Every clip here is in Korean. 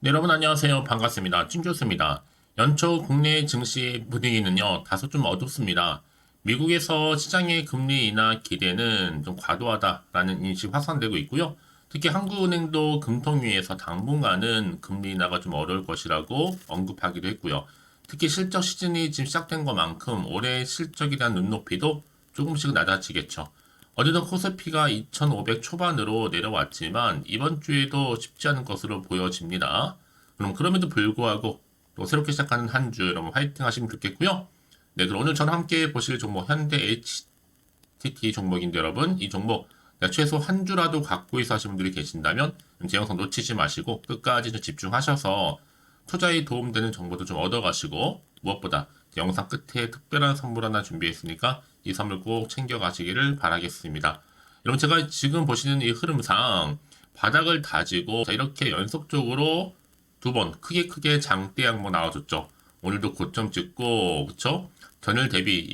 네, 여러분 안녕하세요. 반갑습니다. 찐교수입니다. 연초 국내 증시 분위기는요, 다소 좀 어둡습니다. 미국에서 시장의 금리 인하 기대는 좀 과도하다라는 인식이 확산되고 있고요. 특히 한국은행도 금통위에서 당분간은 금리 인하가 좀 어려울 것이라고 언급하기도 했고요. 특히 실적 시즌이 지금 시작된 것만큼 올해 실적에 대한 눈높이도 조금씩 낮아지겠죠. 어제도 코스피가 2,500 초반으로 내려왔지만 이번 주에도 쉽지 않은 것으로 보여집니다. 그럼 그럼에도 불구하고 또 새롭게 시작하는 한 주 여러분 화이팅 하시면 좋겠고요. 네, 그럼 오늘 저는 함께 보실 종목 현대 HTT 종목인데 여러분 이 종목 최소 한 주라도 갖고 있어 하시는 분들이 계신다면 제 영상 놓치지 마시고 끝까지 좀 집중하셔서 투자에 도움되는 정보도 좀 얻어가시고 무엇보다 영상 끝에 특별한 선물 하나 준비했으니까 이 선물 꼭 챙겨가시기를 바라겠습니다. 여러분 제가 지금 보시는 이 흐름상 바닥을 다지고 이렇게 연속적으로 두 번 크게 장대 양봉 나와줬죠. 오늘도 고점 찍고 그쵸? 전일 대비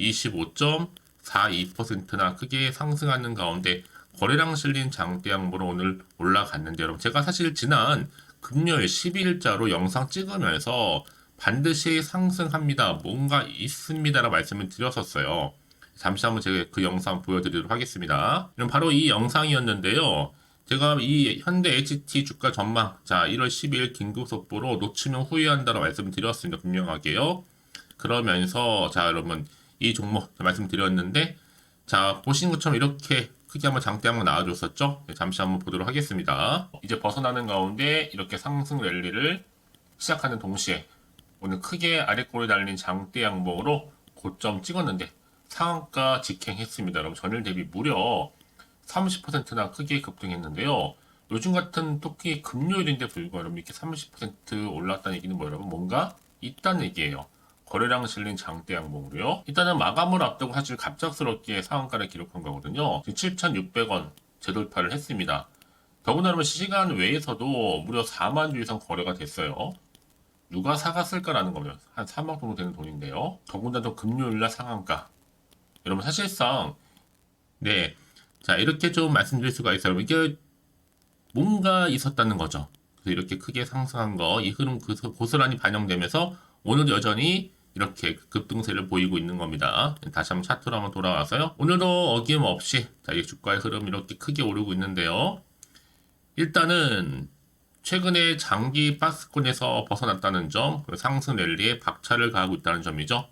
25.42%나 크게 상승하는 가운데 거래량 실린 장대 양봉으로 오늘 올라갔는데 여러분 제가 사실 지난 금요일 12일자로 영상 찍으면서 반드시 상승합니다. 뭔가 있습니다라고 말씀을 드렸었어요. 잠시 한번 제가 그 영상 보여드리도록 하겠습니다. 그럼 바로 이 영상이었는데요. 제가 이 현대 HT 주가 전망, 자, 1월 12일 긴급 속보로 놓치면 후회한다라고 말씀드렸습니다. 분명하게요. 그러면서, 자, 여러분, 이 종목 말씀드렸는데, 자, 보신 것처럼 이렇게 크게 한번 장대 한번 나와줬었죠? 네, 잠시 한번 보도록 하겠습니다. 이제 벗어나는 가운데 이렇게 상승 랠리를 시작하는 동시에 오늘 크게 아래꼬리 달린 장대 양봉으로 고점 찍었는데 상한가 직행했습니다. 여러분 전일 대비 무려 30%나 크게 급등했는데요. 요즘 같은 특히 금요일인데 불구하고 여러분 이렇게 30% 올랐다는 얘기는 뭐 여러분 뭔가 있다는 얘기예요. 거래량 실린 장대 양봉으로요. 일단은 마감을 앞두고 사실 갑작스럽게 상한가를 기록한 거거든요. 7,600원 재돌파를 했습니다. 더구나 여러분 시간 외에서도 무려 4만 주 이상 거래가 됐어요. 누가 사갔을까라는 거면 한 3억 정도 되는 돈인데요. 더군다나 또 금요일날 상한가. 여러분 사실상 네, 자 이렇게 좀 말씀드릴 수가 있어요. 여러분 이게 뭔가 있었다는 거죠. 그래서 이렇게 크게 상승한 거, 이 흐름 고스란히 반영되면서 오늘 여전히 이렇게 급등세를 보이고 있는 겁니다. 다시 한번 차트로 한번 돌아와서요. 오늘도 어김없이 자, 이 주가의 흐름 이렇게 크게 오르고 있는데요. 일단은 최근에 장기 박스권에서 벗어났다는 점, 상승 랠리에 박차를 가하고 있다는 점이죠.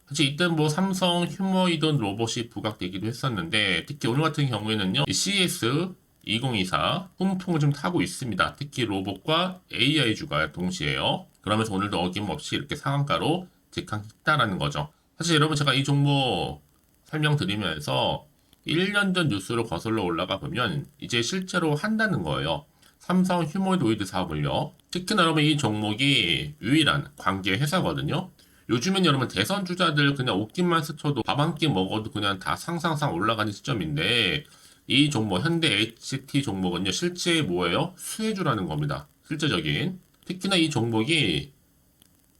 사실 이때 뭐 삼성 휴머이돈 로봇이 부각되기도 했었는데 특히 오늘 같은 경우에는요 CES 2024 훈풍을 좀 타고 있습니다. 특히 로봇과 AI주가 동시에요. 그러면서 오늘도 어김없이 이렇게 상한가로 직항했다라는 거죠. 사실 여러분 제가 이 종목 설명드리면서 1년 전 뉴스로 거슬러 올라가 보면 이제 실제로 한다는 거예요. 삼성 휴머노이드 사업을요. 특히나 여러분 이 종목이 유일한 관계 회사거든요. 요즘엔 여러분 대선 주자들 그냥 옷깃만 스쳐도 밥 한 끼 먹어도 그냥 다 상상상 올라가는 시점인데 이 종목 현대 HT 종목은요 실제 뭐예요? 수혜주라는 겁니다. 실제적인. 특히나 이 종목이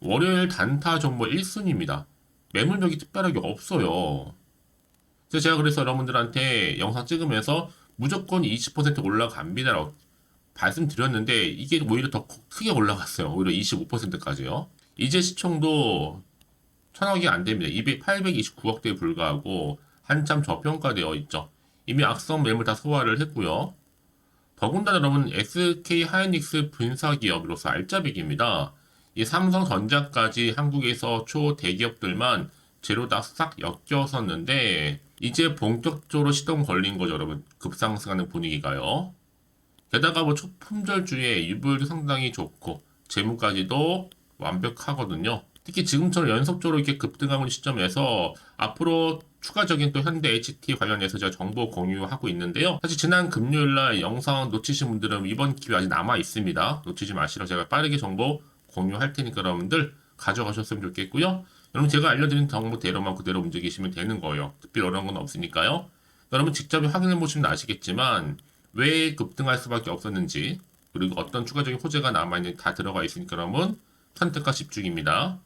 월요일 단타 종목 1순위입니다. 매물력이 특별하게 없어요. 그래서 여러분들한테 영상 찍으면서 무조건 20% 올라갑니다라고 말씀드렸는데 이게 오히려 더 크게 올라갔어요. 오히려 25%까지요. 이제 시총도 1,000억이 안 됩니다. 829억대에 불과하고 한참 저평가되어 있죠. 이미 악성 매물 다 소화를 했고요. 더군다나 여러분 SK 하이닉스 분사기업으로서 알짜배기입니다. 이 삼성전자까지 한국에서 초대기업들만 재료 다 싹 엮였었는데 이제 본격적으로 시동 걸린 거죠, 여러분. 급상승하는 분위기가요. 게다가 뭐 초품절주에 유불도 상당히 좋고 재무까지도 완벽하거든요. 특히 지금처럼 연속적으로 이렇게 급등하고 있는 시점에서 앞으로 추가적인 또 현대 HT 관련해서 제가 정보 공유하고 있는데요. 사실 지난 금요일날 영상 놓치신 분들은 이번 기회 아직 남아 있습니다. 놓치지 마시라 제가 빠르게 정보 공유할 테니까 여러분들 가져가셨으면 좋겠고요. 여러분 제가 알려드린 정보대로만 그대로 움직이시면 되는 거예요. 특별히 어려운 건 없으니까요. 여러분 직접 확인해 보시면 아시겠지만 왜 급등할 수밖에 없었는지 그리고 어떤 추가적인 호재가 남아있는지 다 들어가 있으니까 여러분 선택과 집중입니다.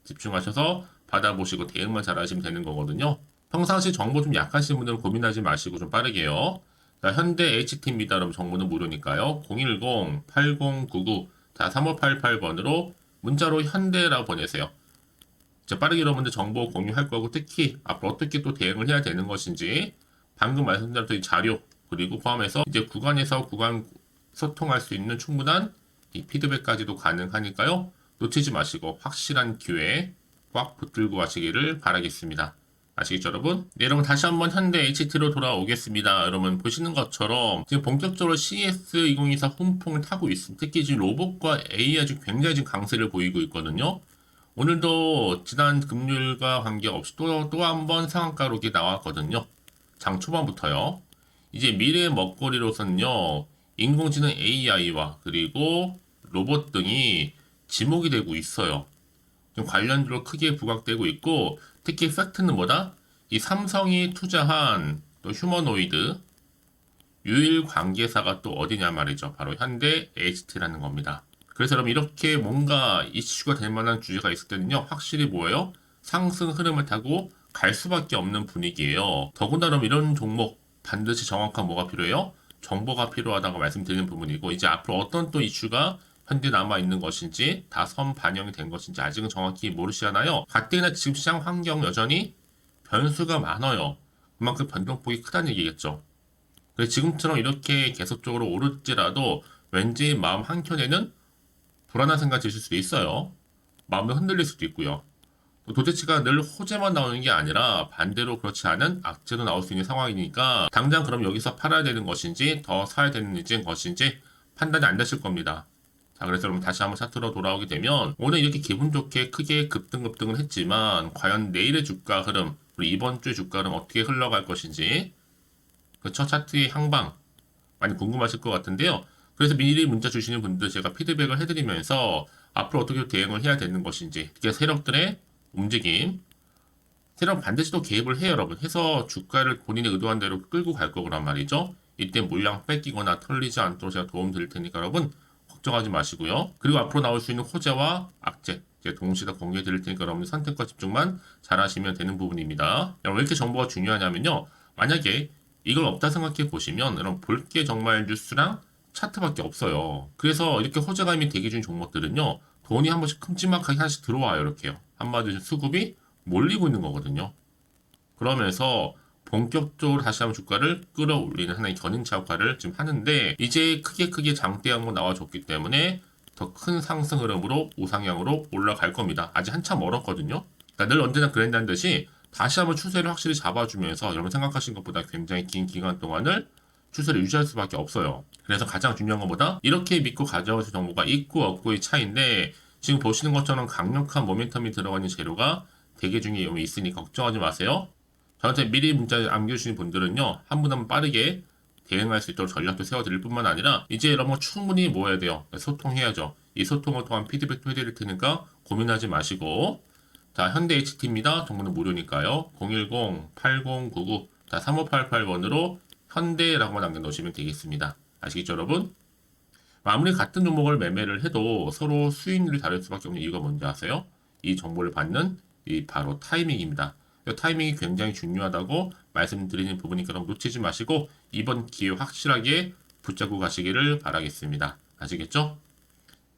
집중하셔서 받아보시고 대응만 잘 하시면 되는 거거든요. 평상시 정보 좀 약하신 분들은 고민하지 마시고 좀 빠르게요. 자, 현대 HT입니다. 여러분 정보는 무료니까요. 010-8099 자, 3588번으로 문자로 현대라고 보내세요. 이제 빠르게 여러분들 정보 공유할 거고, 특히 앞으로 어떻게 또 대응을 해야 되는 것인지 방금 말씀드렸던 이 자료, 그리고 포함해서 이제 구간에서 구간 소통할 수 있는 충분한 이 피드백까지도 가능하니까요. 놓치지 마시고 확실한 기회에 꽉 붙들고 가시기를 바라겠습니다. 아시겠죠, 여러분? 네, 여러분 다시 한번 현대 HT로 돌아오겠습니다. 여러분 보시는 것처럼 지금 본격적으로 CS2024 훈풍을 타고 있습니다. 특히 지금 로봇과 AI 아주 굉장히 지금 강세를 보이고 있거든요. 오늘도 지난 금요일과 관계없이 또 한 번 상한가로 이렇게 나왔거든요. 장 초반부터요. 이제 미래의 먹거리로서는요, 인공지능 AI와 그리고 로봇 등이 지목이 되고 있어요. 좀 관련주로 크게 부각되고 있고, 특히 팩트는 뭐다? 이 삼성이 투자한 또 휴머노이드 유일 관계사가 또 어디냐 말이죠. 바로 현대 HT라는 겁니다. 그래서 여러분 이렇게 뭔가 이슈가 될 만한 주제가 있을 때는요, 확실히 뭐예요? 상승 흐름을 타고 갈 수밖에 없는 분위기예요. 더군다나 여러분 이런 종목 반드시 정확한 뭐가 필요해요? 정보가 필요하다고 말씀드리는 부분이고, 이제 앞으로 어떤 또 이슈가 현재 남아있는 것인지, 다 선 반영이 된 것인지 아직은 정확히 모르시잖아요. 가뜩이나 지금 시장 환경 여전히 변수가 많아요. 그만큼 변동폭이 크다는 얘기겠죠. 그래서 지금처럼 이렇게 계속적으로 오를지라도 왠지 마음 한켠에는 불안한 생각이 드실 수도 있어요. 마음도 흔들릴 수도 있고요. 도대체가 늘 호재만 나오는 게 아니라 반대로 그렇지 않은 악재도 나올 수 있는 상황이니까 당장 그럼 여기서 팔아야 되는 것인지 더 사야 되는 것인지 판단이 안 되실 겁니다. 자, 그래서 여러분 다시 한번 차트로 돌아오게 되면 오늘 이렇게 기분 좋게 크게 급등을 했지만 과연 내일의 주가 흐름, 그리고 이번 주의 주가 흐름 어떻게 흘러갈 것인지 그 첫 차트의 향방 많이 궁금하실 것 같은데요. 그래서 미리 문자 주시는 분들 제가 피드백을 해드리면서 앞으로 어떻게 대응을 해야 되는 것인지, 특히 세력들의 움직임, 세력 반드시 또 개입을 해요, 여러분. 해서 주가를 본인이 의도한 대로 끌고 갈 거란 말이죠. 이때 물량 뺏기거나 털리지 않도록 제가 도움 드릴 테니까 여러분 걱정하지 마시고요. 그리고 앞으로 나올 수 있는 호재와 악재 제가 동시에 다 공개해 드릴 테니까 여러분 선택과 집중만 잘 하시면 되는 부분입니다. 여러분 왜 이렇게 정보가 중요하냐면요. 만약에 이걸 없다 생각해 보시면 여러분 볼 게 정말 뉴스랑 차트밖에 없어요. 그래서 이렇게 호재가 이미 대기 중인 종목들은요. 돈이 한 번씩 큼지막하게 하나씩 들어와요. 이렇게요. 한마디로 수급이 몰리고 있는 거거든요. 그러면서 본격적으로 다시 한번 주가를 끌어올리는 하나의 견인차 역할을 지금 하는데, 이제 크게 장대 한번 나와줬기 때문에 더 큰 상승 흐름으로 우상향으로 올라갈 겁니다. 아직 한참 멀었거든요. 그러니까 늘 언제나 그랬다는 듯이 다시 한번 추세를 확실히 잡아주면서 여러분 생각하신 것보다 굉장히 긴 기간 동안을 추세를 유지할 수밖에 없어요. 그래서 가장 중요한 것보다 이렇게 믿고 가져오실 정보가 있고 없고의 차이인데, 지금 보시는 것처럼 강력한 모멘텀이 들어가는 재료가 대기 중에 있으니 걱정하지 마세요. 저한테 미리 문자 남겨주신 분들은요, 한 분 한 분 빠르게 대응할 수 있도록 전략도 세워드릴 뿐만 아니라 이제 여러분 충분히 모아야 돼요. 소통해야죠. 이 소통을 통한 피드백도 해드릴 테니까 고민하지 마시고, 자, 현대 HT입니다. 정보는 무료니까요. 010-8099 3588번으로 현대라고만 남겨놓으시면 되겠습니다. 아시겠죠, 여러분? 아무리 같은 종목을 매매를 해도 서로 수익률이 다를 수밖에 없는 이유가 뭔지 아세요? 이 정보를 받는 이 바로 타이밍입니다. 이 타이밍이 굉장히 중요하다고 말씀드리는 부분이니까 놓치지 마시고 이번 기회 확실하게 붙잡고 가시기를 바라겠습니다. 아시겠죠?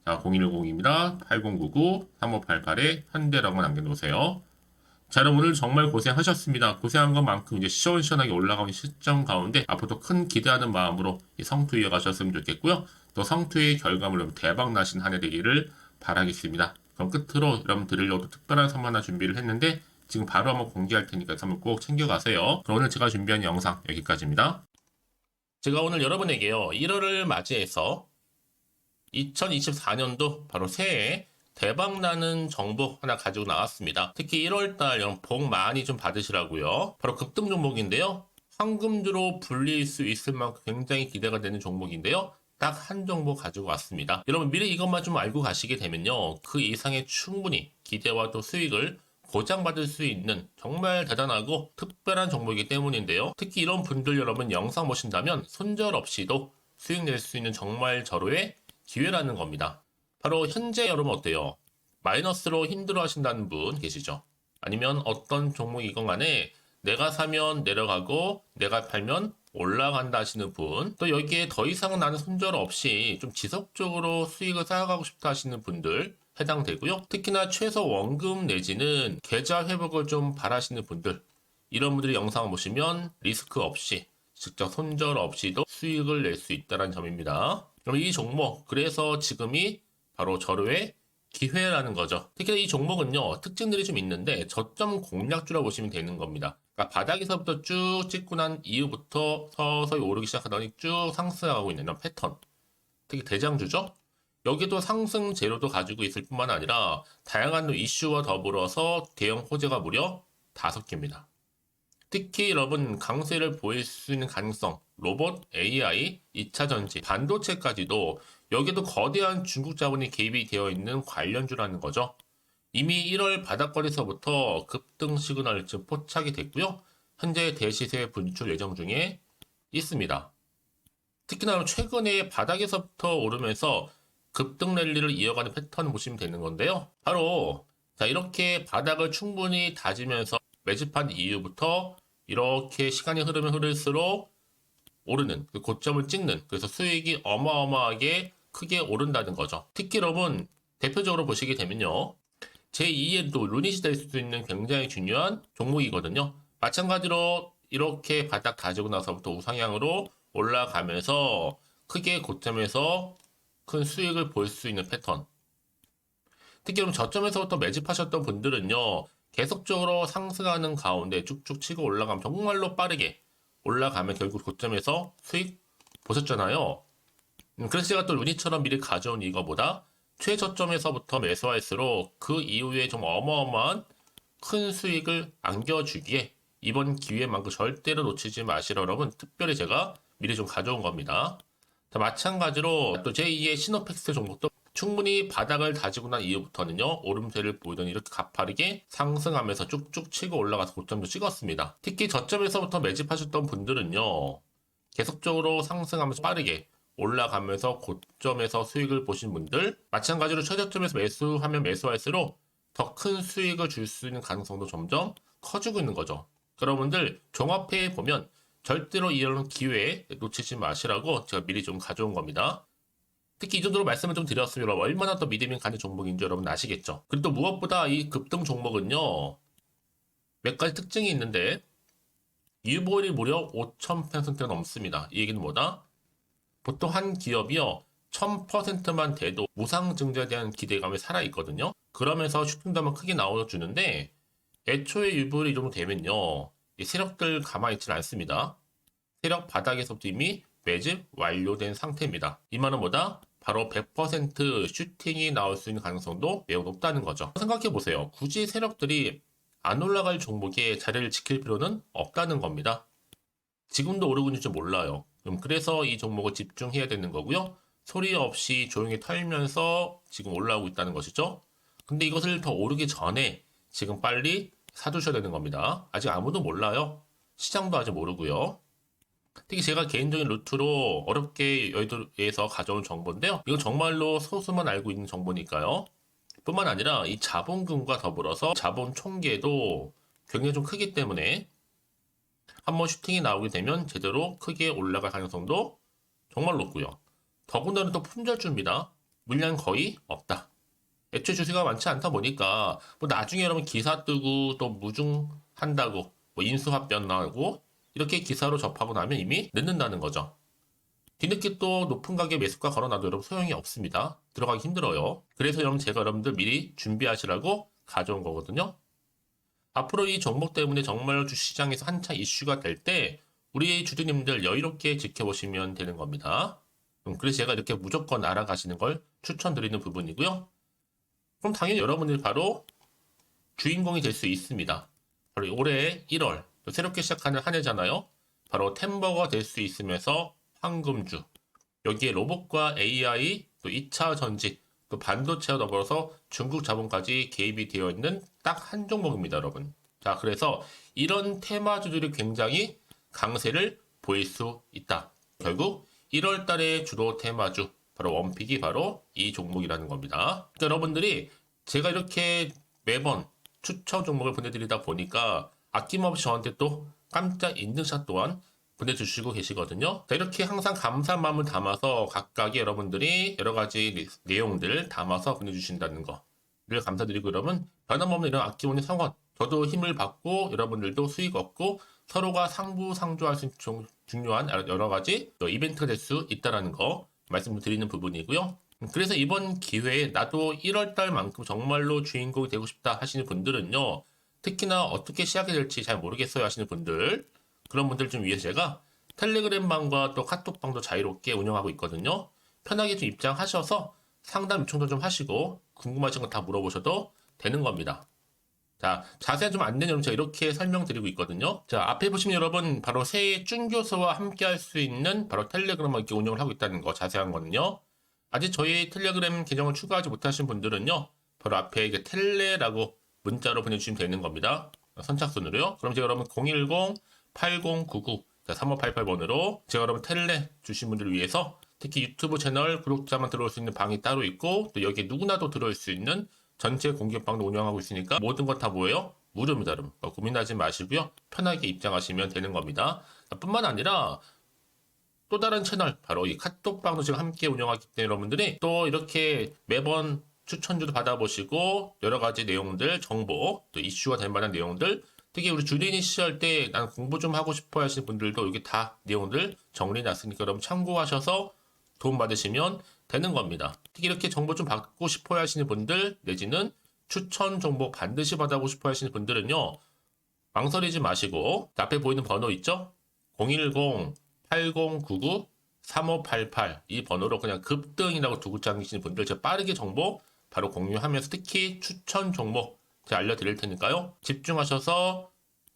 자, 0110입니다. 8099 3588에 현대라고 남겨놓으세요. 자, 여러분 오늘 정말 고생하셨습니다. 고생한 것만큼 이제 시원시원하게 올라가는 시점 가운데 앞으로도 큰 기대하는 마음으로 이 성투 이어가셨으면 좋겠고요. 또 성투의 결과물로 대박 나신 한 해 되기를 바라겠습니다. 그럼 끝으로 여러분 드리려고 특별한 선물 하나 준비를 했는데 지금 바로 한번 공개할 테니까 선물 꼭 챙겨가세요. 그럼 오늘 제가 준비한 영상 여기까지입니다. 제가 오늘 여러분에게요 1월을 맞이해서 2024년도 바로 새해 대박나는 정보 하나 가지고 나왔습니다. 특히 1월달 여러분 복 많이 좀 받으시라고요. 바로 급등 종목인데요. 황금주로 불릴 수 있을 만큼 굉장히 기대가 되는 종목인데요. 딱 한 종목 가지고 왔습니다. 여러분 미리 이것만 좀 알고 가시게 되면요. 그 이상의 충분히 기대와 또 수익을 보장받을 수 있는 정말 대단하고 특별한 종목이기 때문인데요. 특히 이런 분들 여러분 영상 보신다면 손절없이도 수익 낼 수 있는 정말 절호의 기회라는 겁니다. 바로 현재 여러분 어때요? 마이너스로 힘들어 하신다는 분 계시죠? 아니면 어떤 종목이건 간에 내가 사면 내려가고 내가 팔면 올라간다 하시는 분, 또 여기에 더 이상은 나는 손절 없이 좀 지속적으로 수익을 쌓아가고 싶다 하시는 분들 해당되고요. 특히나 최소 원금 내지는 계좌 회복을 좀 바라시는 분들, 이런 분들이 영상을 보시면 리스크 없이 직접 손절 없이도 수익을 낼 수 있다는 점입니다. 그럼 이 종목, 그래서 지금이 바로 절호의 기회라는 거죠. 특히 이 종목은요, 특징들이 좀 있는데 저점 공략주라 보시면 되는 겁니다. 그러니까 바닥에서부터 쭉 찍고 난 이후부터 서서히 오르기 시작하더니 쭉 상승하고 있는 이런 패턴. 특히 대장주죠. 여기도 상승 재료도 가지고 있을 뿐만 아니라 다양한 이슈와 더불어서 대형 호재가 무려 5개입니다. 특히 여러분 강세를 보일 수 있는 가능성, 로봇, AI, 2차 전지, 반도체까지도 여기도 거대한 중국 자본이 개입이 되어 있는 관련주라는 거죠. 이미 1월 바닥거리서부터 급등 시그널이 포착이 됐고요. 현재 대시세 분출 예정 중에 있습니다. 특히나 최근에 바닥에서부터 오르면서 급등 랠리를 이어가는 패턴을 보시면 되는 건데요. 바로 자 이렇게 바닥을 충분히 다지면서 매집한 이후부터 이렇게 시간이 흐르면 흐를수록 오르는 그 고점을 찍는, 그래서 수익이 어마어마하게 크게 오른다는 거죠. 특히 여러분 대표적으로 보시게 되면요, 제2의 또 루닛이 될 수도 있는 굉장히 중요한 종목이거든요. 마찬가지로 이렇게 바닥 다지고 나서부터 우상향으로 올라가면서 크게 고점에서 큰 수익을 볼 수 있는 패턴. 특히 그럼 저점에서부터 매집하셨던 분들은요, 계속적으로 상승하는 가운데 쭉쭉 치고 올라가면 정말로 빠르게 올라가면 결국 고점에서 수익 보셨잖아요. 그래서 제가 또 루니처럼 미리 가져온 이거보다 최저점에서부터 매수할수록 그 이후에 좀 어마어마한 큰 수익을 안겨주기에 이번 기회만큼 절대로 놓치지 마시라 여러분, 특별히 제가 미리 좀 가져온 겁니다. 자, 마찬가지로 또 제2의 시노펙스 종목도 충분히 바닥을 다지고 난 이후부터는요, 오름세를 보이더니 이렇게 가파르게 상승하면서 쭉쭉 치고 올라가서 고점도 찍었습니다. 특히 저점에서부터 매집하셨던 분들은요, 계속적으로 상승하면서 빠르게 올라가면서 고점에서 수익을 보신 분들, 마찬가지로 최저점에서 매수하면 매수할수록 더 큰 수익을 줄 수 있는 가능성도 점점 커지고 있는 거죠. 여러분들 종합해 보면 절대로 이런 기회에 놓치지 마시라고 제가 미리 좀 가져온 겁니다. 특히 이 정도로 말씀을 좀 드렸으면 얼마나 더 믿음이 가는 종목인지 여러분 아시겠죠? 그리고 또 무엇보다 이 급등 종목은요, 몇 가지 특징이 있는데 유보율이 무려 5,000%가 넘습니다. 이 얘기는 뭐다? 보통 한 기업이요 1000%만 돼도 무상증자에 대한 기대감이 살아있거든요. 그러면서 슈팅도 한번 크게 나와주는데 애초에 유보율이 이 정도 되면요, 이 세력들 가만히 있지는 않습니다. 세력 바닥에서부터 이미 매집 완료된 상태입니다. 이 말은 뭐다? 바로 100% 슈팅이 나올 수 있는 가능성도 매우 높다는 거죠. 생각해보세요. 굳이 세력들이 안 올라갈 종목에 자리를 지킬 필요는 없다는 겁니다. 지금도 오르고 있는지 몰라요. 그래서 이 종목을 집중해야 되는 거고요. 소리 없이 조용히 털면서 지금 올라오고 있다는 것이죠. 근데 이것을 더 오르기 전에 지금 빨리 사두셔야 되는 겁니다. 아직 아무도 몰라요. 시장도 아직 모르고요. 특히 제가 개인적인 루트로 어렵게 여의도에서 가져온 정보인데요. 이건 정말로 소수만 알고 있는 정보니까요. 뿐만 아니라 이 자본금과 더불어서 자본 총계도 굉장히 좀 크기 때문에 한번 슈팅이 나오게 되면 제대로 크게 올라갈 가능성도 정말 높고요. 더군다나 또 품절주입니다. 물량 거의 없다. 애초에 주식가 많지 않다 보니까 뭐 나중에 여러분 기사 뜨고 또 무중한다고 뭐 인수합병 나오고 이렇게 기사로 접하고 나면 이미 늦는다는 거죠. 뒤늦게 또 높은 가격 매수가 걸어놔도 여러분 소용이 없습니다. 들어가기 힘들어요. 그래서 여러분 제가 여러분들 미리 준비하시라고 가져온 거거든요. 앞으로 이 종목 때문에 정말 주시장에서 한창 이슈가 될 때 우리 주주님들 여유롭게 지켜보시면 되는 겁니다. 그래서 제가 이렇게 무조건 알아가시는 걸 추천드리는 부분이고요. 그럼 당연히 여러분들이 바로 주인공이 될 수 있습니다. 바로 올해 1월 또 새롭게 시작하는 한 해잖아요. 바로 템버가 될 수 있으면서 황금주, 여기에 로봇과 AI, 또 2차 전지, 또 반도체와 더불어서 중국 자본까지 개입이 되어 있는 딱 한 종목입니다, 여러분. 자, 그래서 이런 테마주들이 굉장히 강세를 보일 수 있다. 결국 1월 달의 주로 테마주, 바로 원픽이 바로 이 종목이라는 겁니다. 그러니까 여러분들이 제가 이렇게 매번 추천 종목을 보내드리다 보니까 아낌없이 저한테 또 깜짝 인증샷 또한 보내주시고 계시거든요. 자, 이렇게 항상 감사한 마음을 담아서 각각의 여러분들이 여러 가지 내용들 담아서 보내주신다는 거를 감사드리고, 여러분 변함없는 이런 아낌없는 성원, 저도 힘을 받고 여러분들도 수익 얻고 서로가 상부상조할 수 있는 중요한 여러 가지 이벤트가 될 수 있다는 거 말씀드리는 부분이고요. 그래서 이번 기회에 나도 1월달만큼 정말로 주인공이 되고 싶다 하시는 분들은요, 특히나 어떻게 시작이 될지 잘 모르겠어요 하시는 분들, 그런 분들 좀 위해서 제가 텔레그램 방과 또 카톡 방도 자유롭게 운영하고 있거든요. 편하게 좀 입장하셔서 상담 요청도 좀 하시고 궁금하신 거 다 물어보셔도 되는 겁니다. 자, 자세한 좀 안내는 여러분 제가 이렇게 설명드리고 있거든요. 자, 앞에 보시면 여러분 바로 새해 쭌교수와 함께 할 수 있는 바로 텔레그램을 이렇게 운영을 하고 있다는 거, 자세한 거는요. 아직 저희 텔레그램 계정을 추가하지 못하신 분들은요, 바로 앞에 이게 텔레라고 문자로 보내주시면 되는 겁니다. 선착순으로요. 그럼 제가 여러분 010-8099 3588번으로 제가 여러분 텔레 주신 분들을 위해서 특히 유튜브 채널 구독자만 들어올 수 있는 방이 따로 있고, 또 여기에 누구나도 들어올 수 있는 전체 공개방도 운영하고 있으니까 모든 것 다 뭐예요? 무료입니다, 여러분. 고민하지 마시고요. 편하게 입장하시면 되는 겁니다. 뿐만 아니라 또 다른 채널, 바로 이 카톡방도 지금 함께 운영하기 때문에 여러분들이 또 이렇게 매번 추천주도 받아보시고 여러 가지 내용들, 정보, 또 이슈가 될 만한 내용들, 특히 우리 주린이 시절 때 난 공부 좀 하고 싶어 하시는 분들도 여기 다 내용들 정리해놨으니까 여러분 참고하셔서 도움 받으시면 되는 겁니다. 특히 이렇게 정보 좀 받고 싶어 하시는 분들, 내지는 추천 정보 반드시 받아보고 싶어 하시는 분들은요, 망설이지 마시고 앞에 보이는 번호 있죠? 010-8099-3588 이 번호로 그냥 급등이라고 두고 당기시는 분들 제가 빠르게 정보 바로 공유하면서 특히 추천 종목 제가 알려드릴 테니까요. 집중하셔서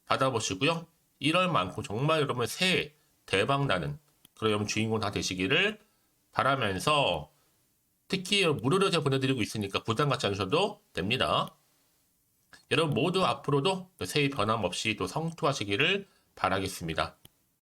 받아보시고요. 1월만큼 정말 여러분 새해 대박나는 그런 여러분 주인공 다 되시기를 바라면서, 특히 무료로 제가 보내드리고 있으니까 부담 갖지 않으셔도 됩니다. 여러분 모두 앞으로도 새해 변함없이 또 성투하시기를 바라겠습니다.